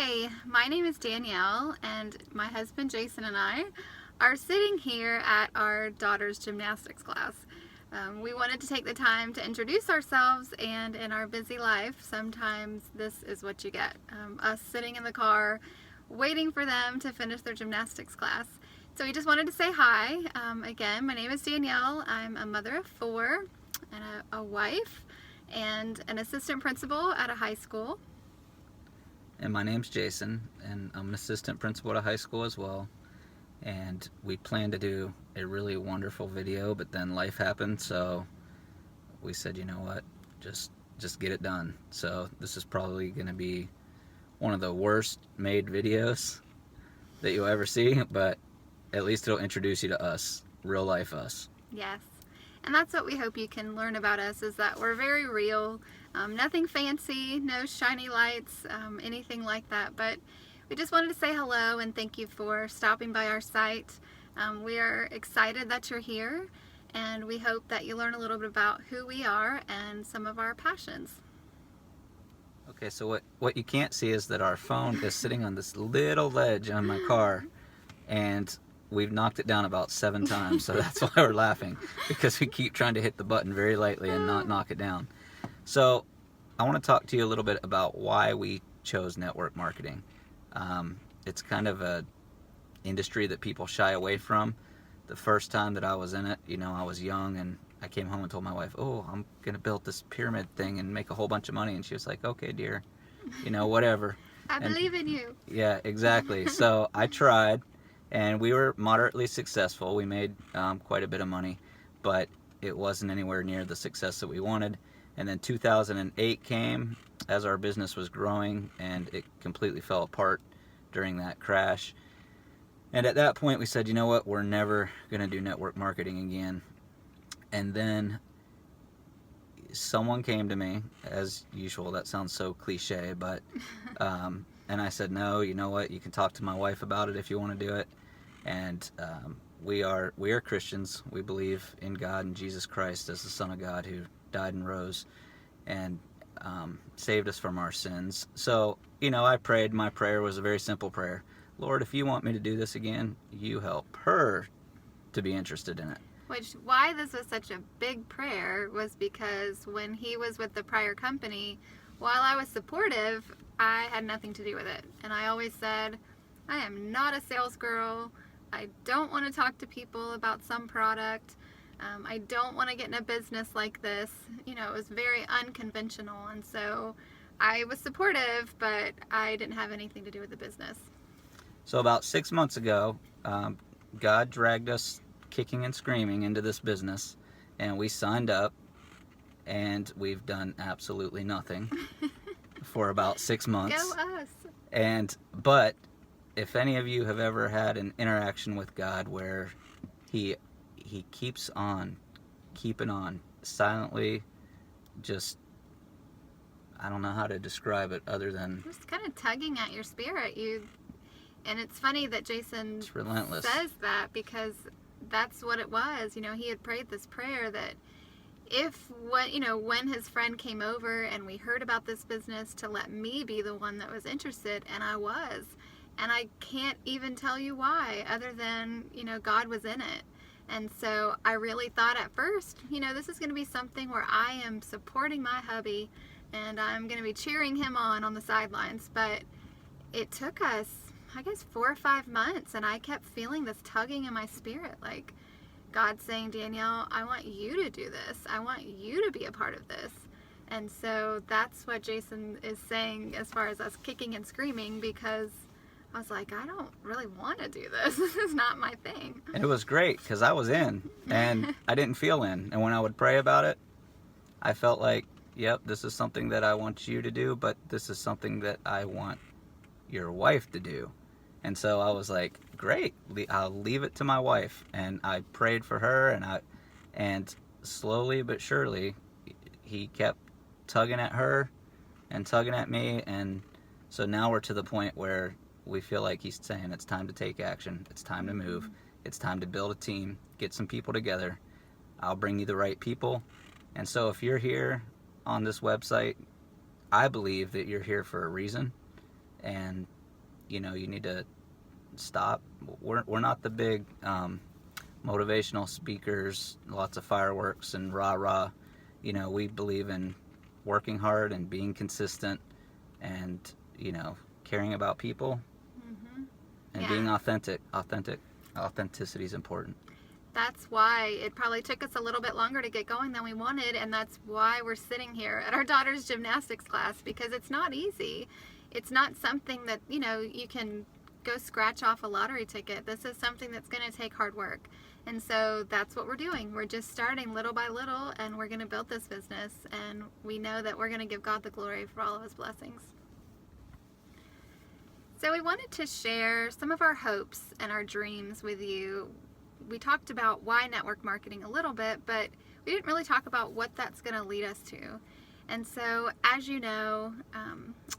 Hi, my name is Danielle, and my husband Jason and I are sitting here at our daughter's gymnastics class. We wanted to take the time to introduce ourselves, and in our busy life, sometimes this is what you get. Us sitting in the car waiting for them to finish their gymnastics class. So we just wanted to say hi. Again, my name is Danielle. I'm a mother of 4 and a wife and an assistant principal at a high school. And my name's Jason, and I'm an assistant principal at a high school as well. And we planned to do a really wonderful video, but then life happened, so we said, you know what, just get it done. So this is probably going to be one of the worst made videos that you'll ever see, but at least it'll introduce you to us, real life us. Yes. And that's what we hope you can learn about us, is that we're very real. Nothing fancy, no shiny lights, anything like that. But we just wanted to say hello and thank you for stopping by our site. We are excited that you're here, and we hope that you learn a little bit about who we are and some of our passions. Okay, so what you can't see is that our phone is sitting on this little ledge on my car, and we've knocked it down about 7 times, so that's why we're laughing, because we keep trying to hit the button very lightly and not knock it down. So I want to talk to you a little bit about why we chose network marketing. It's kind of a industry that people shy away from. The first time that I was in it, I was young, and I came home and told my wife, oh, I'm going to build this pyramid thing and make a whole bunch of money. And she was like, okay, dear, whatever. I believe in you. Yeah, exactly. So I tried, and we were moderately successful. We made quite a bit of money, but it wasn't anywhere near the success that we wanted. And then 2008 came as our business was growing, and it completely fell apart during that crash. And at that point, we said, you know what, we're never going to do network marketing again. And then someone came to me, as usual. That sounds so cliche, but and I said, no, you know what, you can talk to my wife about it if you want to do it. And we are Christians. We believe in God and Jesus Christ as the Son of God who died and rose and saved us from our sins. So, I prayed. My prayer was a very simple prayer. Lord, if you want me to do this again, you help her to be interested in it. Why this was such a big prayer was because when he was with the prior company, while I was supportive, I had nothing to do with it. And I always said, I am not a sales girl. I don't want to talk to people about some product. I don't want to get in a business like this. It was very unconventional. And so I was supportive, but I didn't have anything to do with the business. So about 6 months ago, God dragged us kicking and screaming into this business, and we signed up, and we've done absolutely nothing for about 6 months. Go us! But if any of you have ever had an interaction with God where he keeps on keeping on silently, just, I don't know how to describe it other than just kind of tugging at your spirit. And it's funny that Jason says that, because that's what it was. He had prayed this prayer that when his friend came over and we heard about this business, to let me be the one that was interested, and I was. And I can't even tell you why, other than, God was in it. And so I really thought at first, this is going to be something where I am supporting my hubby and I'm going to be cheering him on the sidelines. But it took us, I guess, 4 or 5 months, and I kept feeling this tugging in my spirit, like God saying, Danielle, I want you to do this. I want you to be a part of this. And so that's what Jason is saying as far as us kicking and screaming, because I was like, I don't really want to do this. This is not my thing. And it was great because I was in, and I didn't feel in. And when I would pray about it, I felt like, yep, this is something that I want you to do, but this is something that I want your wife to do. And so I was like, great, I'll leave it to my wife. And I prayed for her, and slowly but surely, he kept tugging at her and tugging at me. And so now we're to the point where we feel like he's saying it's time to take action. It's time to move. It's time to build a team, get some people together. I'll bring you the right people. And so if you're here on this website, I believe that you're here for a reason. and you need to stop. We're not the big motivational speakers, lots of fireworks and rah rah. We believe in working hard and being consistent, and caring about people, Mm-hmm. and Yeah. being authentic. Authenticity is important. That's why it probably took us a little bit longer to get going than we wanted, and that's why we're sitting here at our daughter's gymnastics class, because it's not easy. It's not something that you can go scratch off a lottery ticket. This is something that's going to take hard work, and so that's what we're doing. We're just starting little by little, and we're going to build this business, and we know that we're going to give God the glory for all of his blessings. So we wanted to share some of our hopes and our dreams with you. We talked about why network marketing a little bit, but we didn't really talk about what that's going to lead us to. And so, as you know,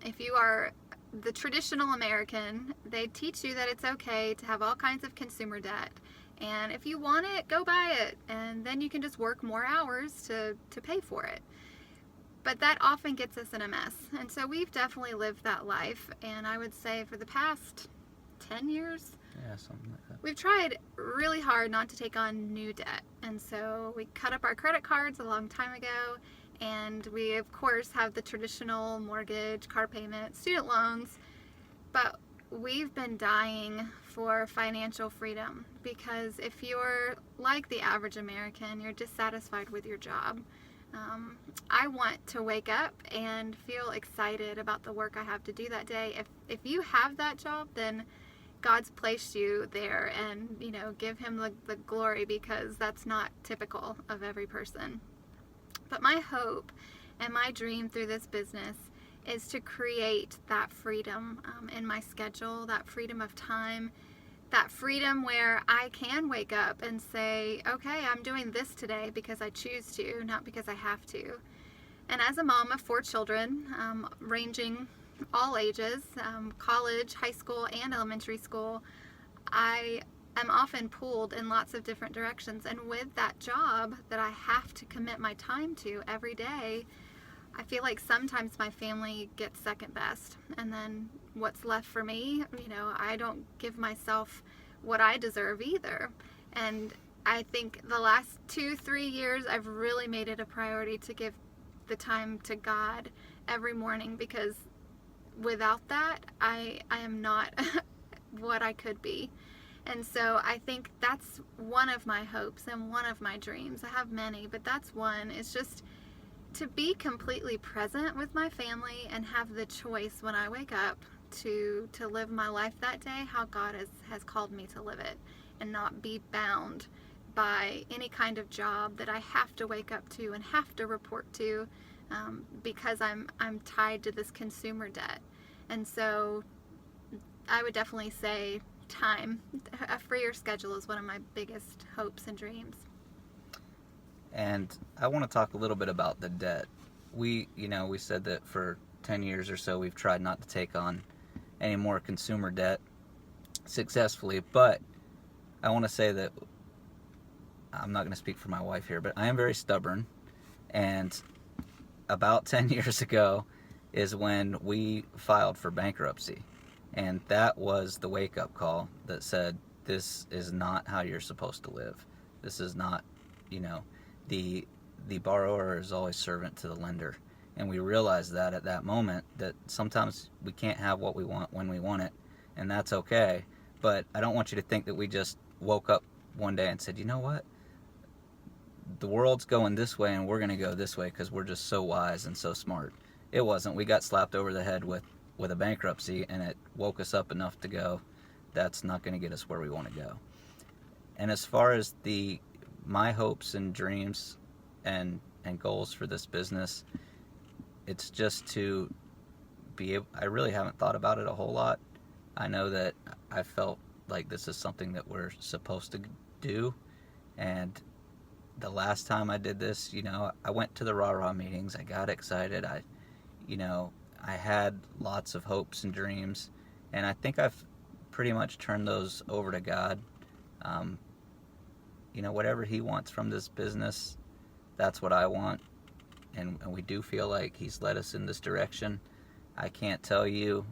if you are the traditional American, they teach you that it's okay to have all kinds of consumer debt. And if you want it, go buy it. And then you can just work more hours to pay for it. But that often gets us in a mess. And so we've definitely lived that life. And I would say for the past 10 years, Yeah, something like that. we've tried really hard not to take on new debt. And so we cut up our credit cards a long time ago. And we, of course, have the traditional mortgage, car payment, student loans. But we've been dying for financial freedom, because if you're like the average American, you're dissatisfied with your job. I want to wake up and feel excited about the work I have to do that day. If you have that job, then God's placed you there, and give him the glory, because that's not typical of every person. But my hope and my dream through this business is to create that freedom in my schedule, that freedom of time, that freedom where I can wake up and say, okay, I'm doing this today because I choose to, not because I have to. And as a mom of 4 children, ranging all ages, college, high school, and elementary school, I am often pulled in lots of different directions. And with that job that I have to commit my time to every day, I feel like sometimes my family gets second best. And then what's left for me, I don't give myself what I deserve either. And I think the last 2-3 years, I've really made it a priority to give the time to God every morning, because without that, I am not what I could be. And so I think that's one of my hopes and one of my dreams. I have many, but that's one. It's just to be completely present with my family and have the choice when I wake up to live my life that day how God has called me to live it, and not be bound by any kind of job that I have to wake up to and have to report to, because I'm tied to this consumer debt. And so I would definitely say time, a freer schedule, is one of my biggest hopes and dreams. And I want to talk a little bit about the debt. We said that for 10 years or so we've tried not to take on any more consumer debt successfully, but I want to say that I'm not going to speak for my wife here, but I am very stubborn, and about 10 years ago is when we filed for bankruptcy, and that was the wake-up call that said, this is not how you're supposed to live. This is not, the borrower is always servant to the lender. And we realized that at that moment, that sometimes we can't have what we want when we want it, and that's okay. But I don't want you to think that we just woke up one day and said, you know what? The world's going this way and we're going to go this way because we're just so wise and so smart. It wasn't. We got slapped over the head with a bankruptcy, and it woke us up enough to go, that's not going to get us where we want to go. And as far as my hopes and dreams and goals for this business, it's just to be able, I really haven't thought about it a whole lot. I know that I felt like this is something that we're supposed to do, and the last time I did this, I went to the rah-rah meetings, I got excited, I had lots of hopes and dreams, and I think I've pretty much turned those over to God. Whatever he wants from this business, that's what I want, and we do feel like he's led us in this direction. I can't tell you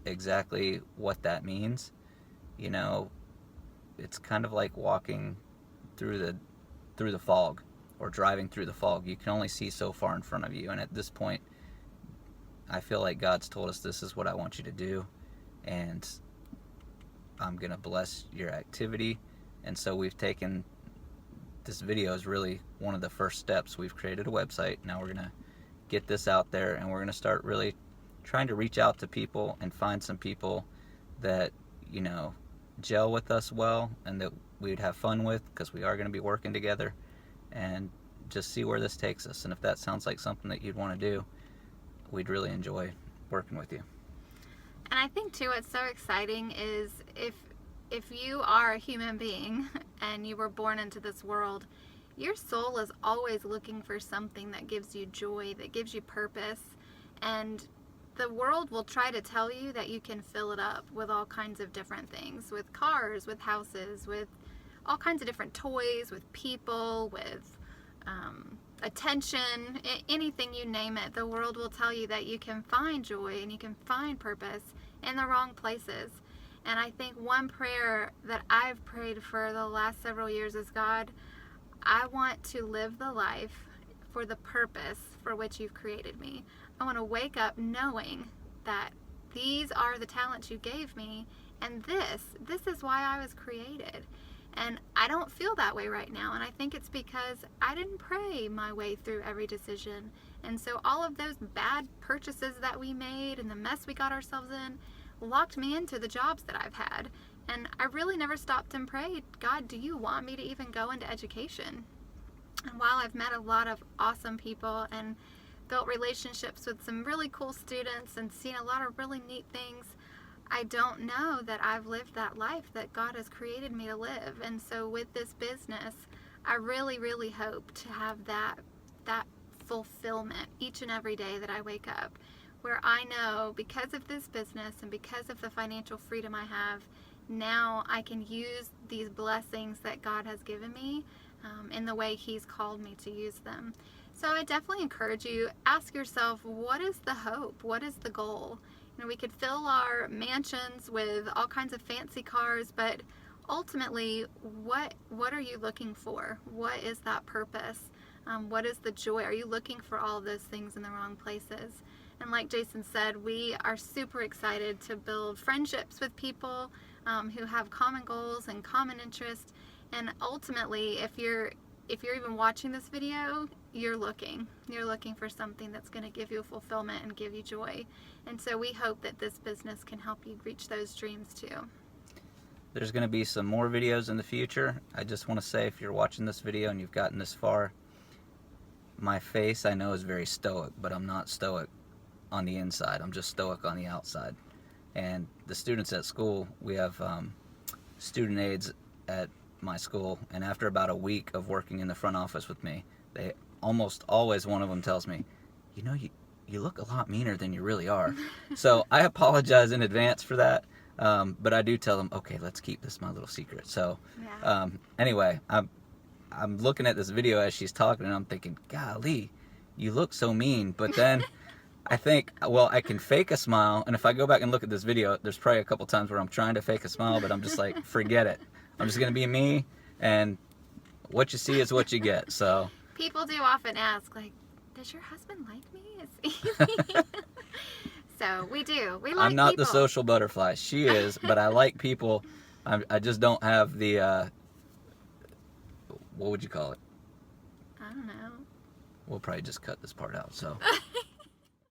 exactly what that means. You know, it's kind of like walking through the fog, or driving through the fog. You can only see so far in front of you, and at this point I feel like God's told us, this is what I want you to do, and I'm going to bless your activity. And so we've taken, this video is really one of the first steps. We've created a website. Now we're going to get this out there, and we're going to start really trying to reach out to people and find some people that, you know, gel with us well and that we'd have fun with, because we are going to be working together, and just see where this takes us. And if that sounds like something that you'd want to do, we'd really enjoy working with you. And I think too, what's so exciting is if you are a human being and you were born into this world, your soul is always looking for something that gives you joy, that gives you purpose. And the world will try to tell you that you can fill it up with all kinds of different things, with cars, with houses, with all kinds of different toys, with people, with attention, anything, you name it. The world will tell you that you can find joy and you can find purpose in the wrong places. And I think one prayer that I've prayed for the last several years is, God, I want to live the life for the purpose for which you've created me. I want to wake up knowing that these are the talents you gave me, and this is why I was created. And I don't feel that way right now, and I think it's because I didn't pray my way through every decision. And so all of those bad purchases that we made and the mess we got ourselves in locked me into the jobs that I've had. And I really never stopped and prayed, God, do you want me to even go into education? And while I've met a lot of awesome people and built relationships with some really cool students and seen a lot of really neat things, I don't know that I've lived that life that God has created me to live. And so with this business, I really, really hope to have that fulfillment each and every day that I wake up, where I know, because of this business and because of the financial freedom I have, now I can use these blessings that God has given me in the way He's called me to use them. So I definitely encourage you, ask yourself, what is the hope? What is the goal? You know, we could fill our mansions with all kinds of fancy cars, but ultimately, what are you looking for? What is that purpose? What is the joy? Are you looking for all of those things in the wrong places? And like Jason said, we are super excited to build friendships with people who have common goals and common interests. And ultimately, if you're even watching this video, you're looking for something that's going to give you fulfillment and give you joy. And so we hope that this business can help you reach those dreams too. There's going to be some more videos in the future. I just want to say, if you're watching this video and you've gotten this far, my face, I know, is very stoic, but I'm not stoic on the inside. I'm just stoic on the outside. And the students at school, we have student aides at my school, and after about a week of working in the front office with me, they almost always, one of them tells me, you know, you look a lot meaner than you really are. So I apologize in advance for that, but I do tell them, okay, let's keep this my little secret. So anyway, I'm looking at this video as she's talking, and I'm thinking, golly, you look so mean. But then I think, well, I can fake a smile, and if I go back and look at this video, there's probably a couple times where I'm trying to fake a smile, but I'm just like, forget it. I'm just going to be me, and what you see is what you get. So people do often ask, like, does your husband like me? So we do. We like I'm not people. the social butterfly. She is, but I like people. I just don't have the, what would you call it? I don't know. We'll probably just cut this part out. So